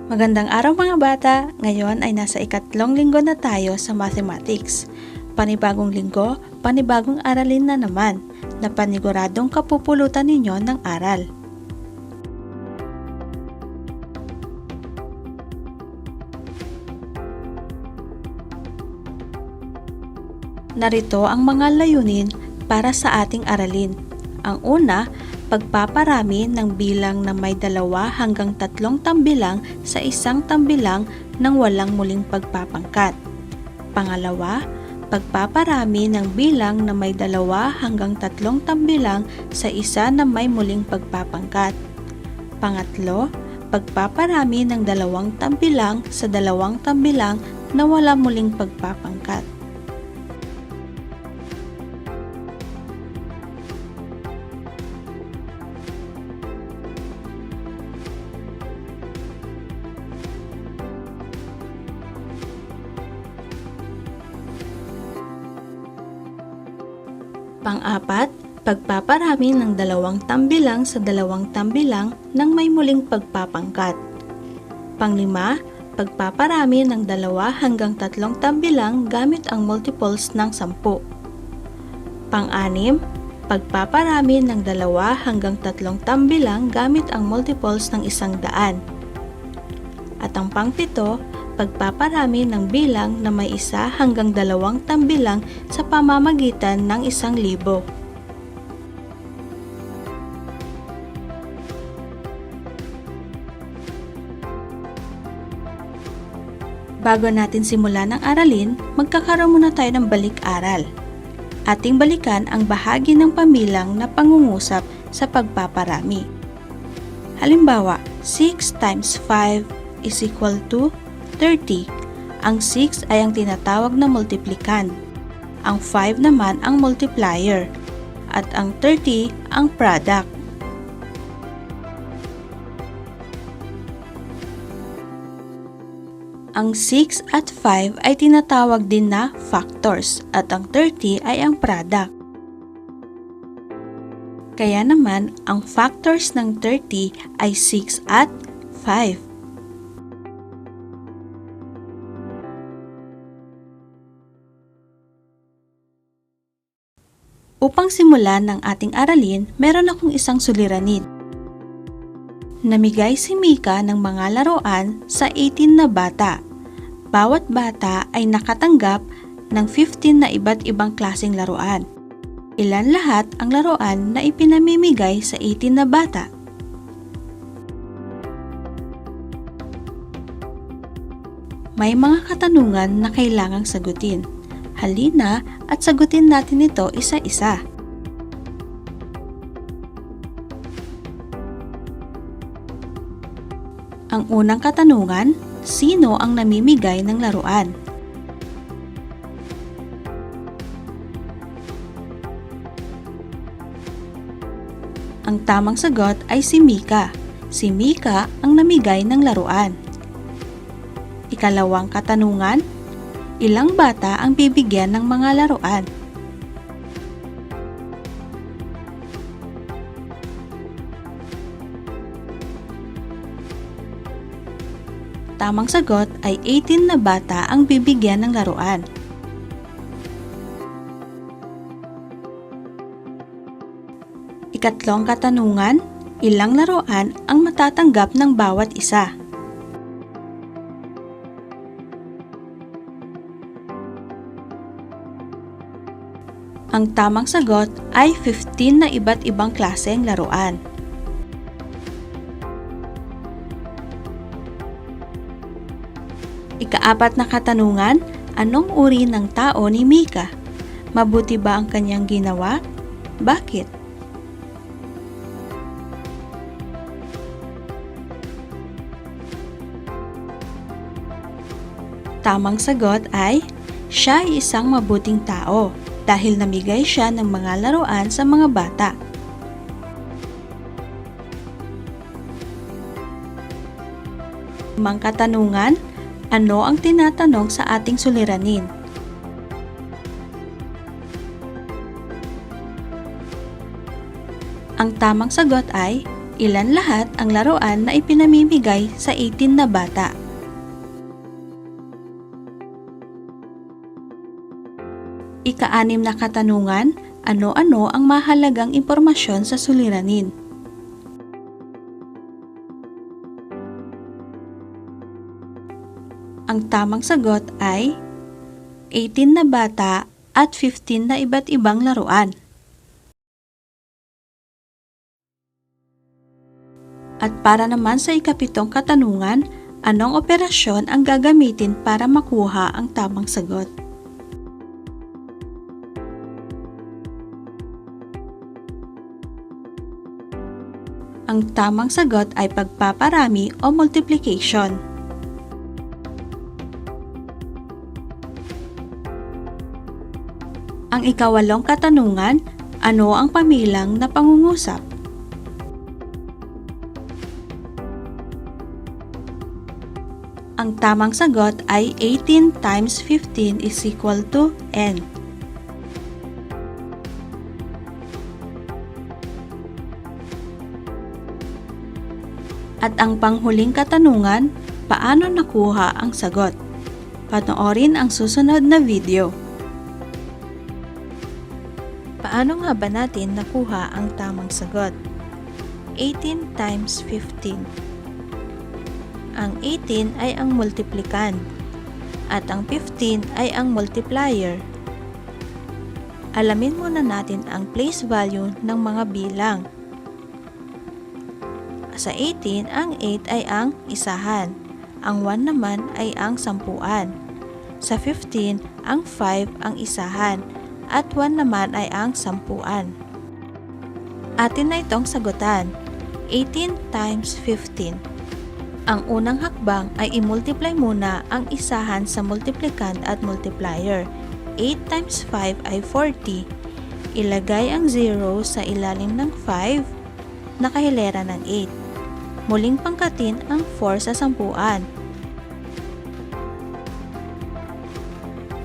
Magandang araw mga bata! Ngayon ay nasa ikatlong linggo na tayo sa mathematics. Panibagong linggo, panibagong aralin na naman na paniguradong kapupulutan ninyo ng aral. Narito ang mga layunin para sa ating aralin. Ang una, pagpaparami ng bilang na may 2 hanggang 3 tambilang sa isang tambilang ng walang muling pagpapangkat. Pangalawa, pagpaparami ng bilang na may 2 hanggang 3 tambilang sa isa na may muling pagpapangkat. Pangatlo, pagpaparami ng 2 tambilang sa 2 tambilang na wala muling pagpapangkat. Pang-apat, pagpaparami ng 2 tambilang sa 2 tambilang nang may muling pagpapangkat. Pang-5, pagpaparami ng 2 hanggang 3 tambilang gamit ang multiples ng 10. Pang-6, pagpaparami ng 2 hanggang 3 tambilang gamit ang multiples ng 100. At ang pang-7, pagpaparami ng bilang na may 1 hanggang 2 tambilang sa pamamagitan ng 1,000. Bago natin simulan ang aralin, magkakaroon muna tayo ng balik-aral. Ating balikan ang bahagi ng pamilang na pangungusap sa pagpaparami. Halimbawa, 6 times 5 is equal to 30. Ang 6 ay ang tinatawag na multiplicand. Ang 5 naman ang multiplier. At ang 30 ang product. Ang 6 at 5 ay tinatawag din na factors at ang 30 ay ang product. Kaya naman, ang factors ng 30 ay 6 at 5. Upang simulan ng ating aralin, meron akong isang suliranin. Namigay si Mika ng mga laruan sa 18 na bata. Bawat bata ay nakatanggap ng 15 na iba't ibang klaseng laruan. Ilan lahat ang laruan na ipinamimigay sa 18 na bata? May mga katanungan na kailangang sagutin. Halina at sagutin natin ito isa-isa. Ang unang katanungan, sino ang namimigay ng laruan? Ang tamang sagot ay si Mika. Si Mika ang namigay ng laruan. Ikalawang katanungan, ilang bata ang bibigyan ng mga laruan? Tamang sagot ay 18 na bata ang bibigyan ng laruan. Ikatlong katanungan, ilang laruan ang matatanggap ng bawat isa? Ang tamang sagot ay 15 na iba't ibang klaseng laruan. Ikaapat na katanungan, anong uri ng tao ni Mika? Mabuti ba ang kanyang ginawa? Bakit? Tamang sagot ay, siya ay isang mabuting tao dahil namigay siya ng mga laruan sa mga bata. Limang katanungan, ano ang tinatanong sa ating suliranin? Ang tamang sagot ay, Ilan lahat ang laruan na ipinamimigay sa 18 na bata? Ika-6 na katanungan, ano-ano ang mahalagang impormasyon sa suliranin? Ang tamang sagot ay 18 na bata at 15 na iba't ibang laruan. At para naman sa ika-7 katanungan, anong operasyon ang gagamitin para makuha ang tamang sagot? Ang tamang sagot ay pagpaparami o multiplication. Ang ika-8 katanungan, ano ang pamilang na pangungusap? Ang tamang sagot ay 18 times 15 is equal to n. At ang panghuling katanungan, paano nakuha ang sagot? Panoorin ang susunod na video. Paano nga ba natin nakuha ang tamang sagot? 18 times 15. Ang 18 ay ang multiplicand at ang 15 ay ang multiplier. Alamin muna natin ang place value ng mga bilang. Sa 18, ang 8 ay ang isahan. Ang 1 naman ay ang sampuan. Sa 15, ang 5 ang isahan at 1 naman ay ang sampuan. Atin na itong sagutan. 18 times 15. Ang unang hakbang ay i-multiply muna ang isahan sa multiplicand at multiplier. 8 times 5 ay 40. Ilagay ang 0 sa ilalim ng 5, nakahilera ng 8. Muling pangkatin ang 4 sa sampuan.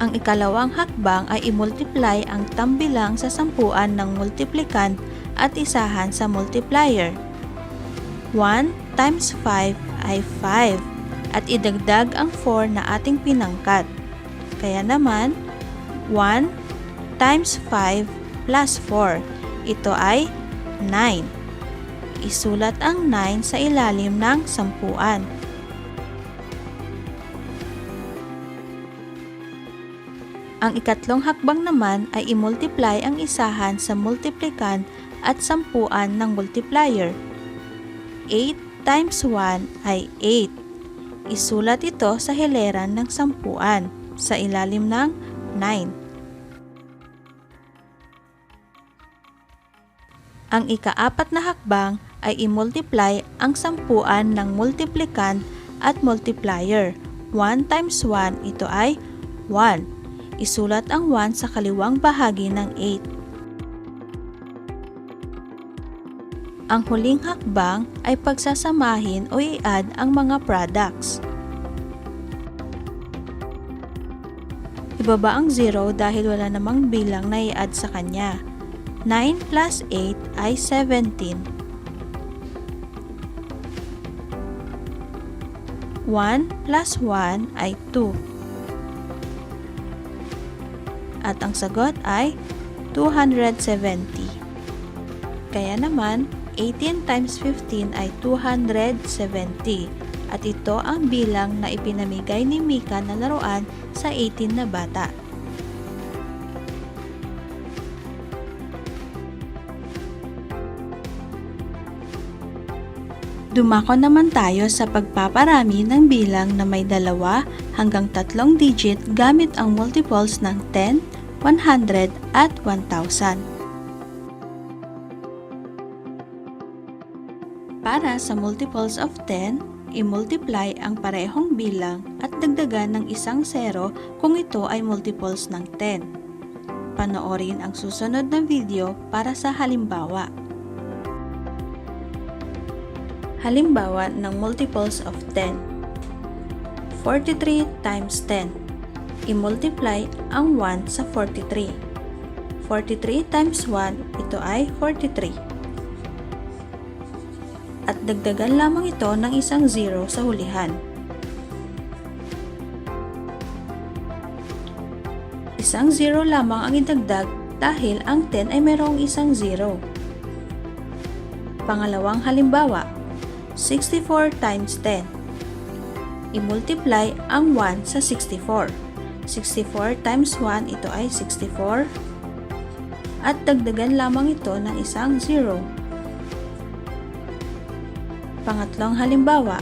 Ang ikalawang hakbang ay i-multiply ang tambilang sa sampuan ng multiplicand at isahan sa multiplier. 1 times 5 ay 5 at idagdag ang 4 na ating pinangkat. Kaya naman, 1 times 5 plus 4. Ito ay 9. Isulat ang 9 sa ilalim ng sampuan. Ang ikatlong hakbang naman ay i-multiply ang isahan sa multiplicand at sampuan ng multiplier. 8 times 1 ay 8. Isulat ito sa hileran ng sampuan sa ilalim ng 9. Ang ika-4 na hakbang ay i-multiply ang sampuan ng multiplicand at multiplier. 1 times 1, ito ay 1. Isulat ang 1 sa kaliwang bahagi ng 8. Ang huling hakbang ay pagsasamahin o i-add ang mga products. Ibaba ang 0 dahil wala namang bilang na i-add sa kanya. 9 plus 8 ay 17. 1 plus 1 ay 2. At ang sagot ay 270. Kaya naman, 18 times 15 ay 270 at ito ang bilang na ipinamigay ni Mika na laruan sa 18 na bata. Dumako naman tayo sa pagpaparami ng bilang na may 2 hanggang 3 digit gamit ang multiples ng 10, 100 at 1,000. Para sa multiples of 10, i-multiply ang parehong bilang at dagdagan ng isang 0 kung ito ay multiples ng 10. Panoorin ang susunod na video para sa halimbawa. Halimbawa ng multiples of 10. 43 times 10. I-multiply ang 1 sa 43. 43 times 1, ito ay 43. at dagdagan lamang ito ng isang 0 sa hulihan. Isang 0 lamang ang idagdag dahil ang 10 ay mayroong isang 0. Pangalawang halimbawa, 64 times 10. I-multiply ang 1 sa 64. 64 times 1, ito ay 64. At dagdagan lamang ito ng isang 0. Pangatlong halimbawa,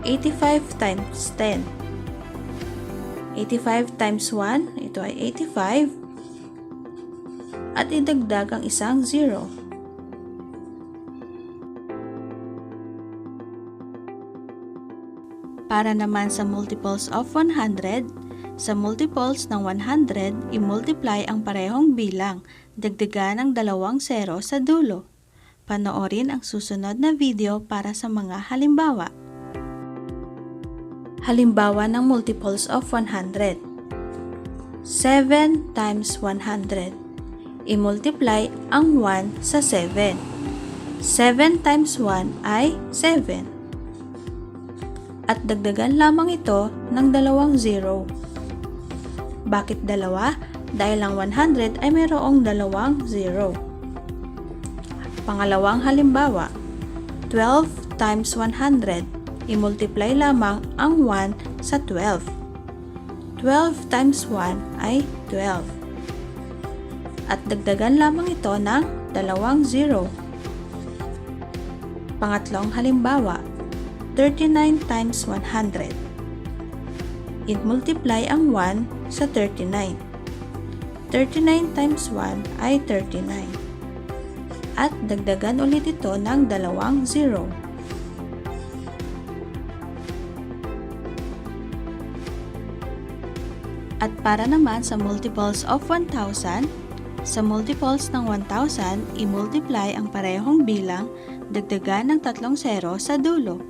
85 times 10. 85 times 1, ito ay 85. At idagdag ang isang 0. Para naman sa multiples of 100, sa multiples ng 100, i-multiply ang parehong bilang, dagdagan ang 2 0 sa dulo. Panoorin ang susunod na video para sa mga halimbawa. Halimbawa ng multiples of 100. 7 times 100. I-multiply ang 1 sa 7. 7 times 1 ay 7. At dagdagan lamang ito ng 2 0. Bakit 2? Dahil ang 100 ay mayroong 2 0. Pangalawang halimbawa, 12 times 100. I-multiply lamang ang 1 sa 12. 12 times 1 ay 12. At dagdagan lamang ito ng 2 0. Pangatlong halimbawa, 39 times 100. I-multiply ang 1 sa 39. 39 times 1 ay 39. At dagdagan ulit ito ng 2 0. At para naman sa multiples of 1,000, sa multiples ng 1,000, i-multiply ang parehong bilang, dagdagan ng 3 0 sa dulo.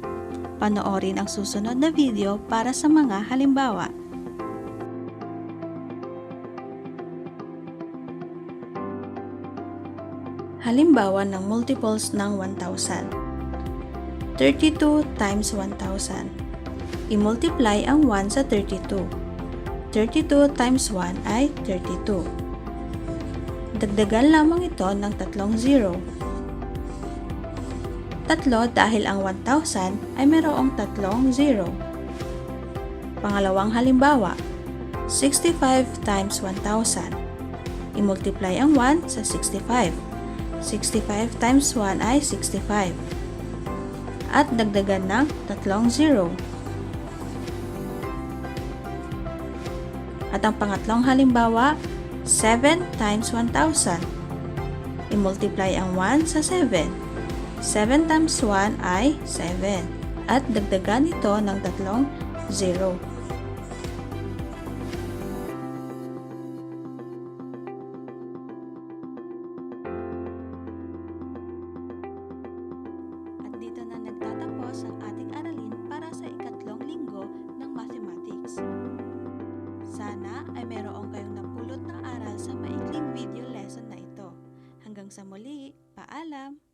Panoorin ang susunod na video para sa mga halimbawa. Halimbawa ng multiples ng 1,000. 32 times 1,000. I-multiply ang 1 sa 32. 32 times 1 ay 32. Dagdagan lamang ito ng 3 0. 3 dahil ang 1,000 ay mayroong 3 0. Pangalawang halimbawa, 65 times 1,000. I-multiply ang 1 sa 65. 65 times 1 ay 65. At dagdagan ng 3 0. At ang pangatlong halimbawa, 7 times 1,000. I-multiply ang 1 sa 7. 7 times 1 ay 7. At dagdagan ito ng 3 0. At dito na nagtatapos ang ating aralin para sa ikatlong linggo ng mathematics. Sana ay mayroong kayong napulot na aral sa maikling video lesson na ito. Hanggang sa muli, paalam!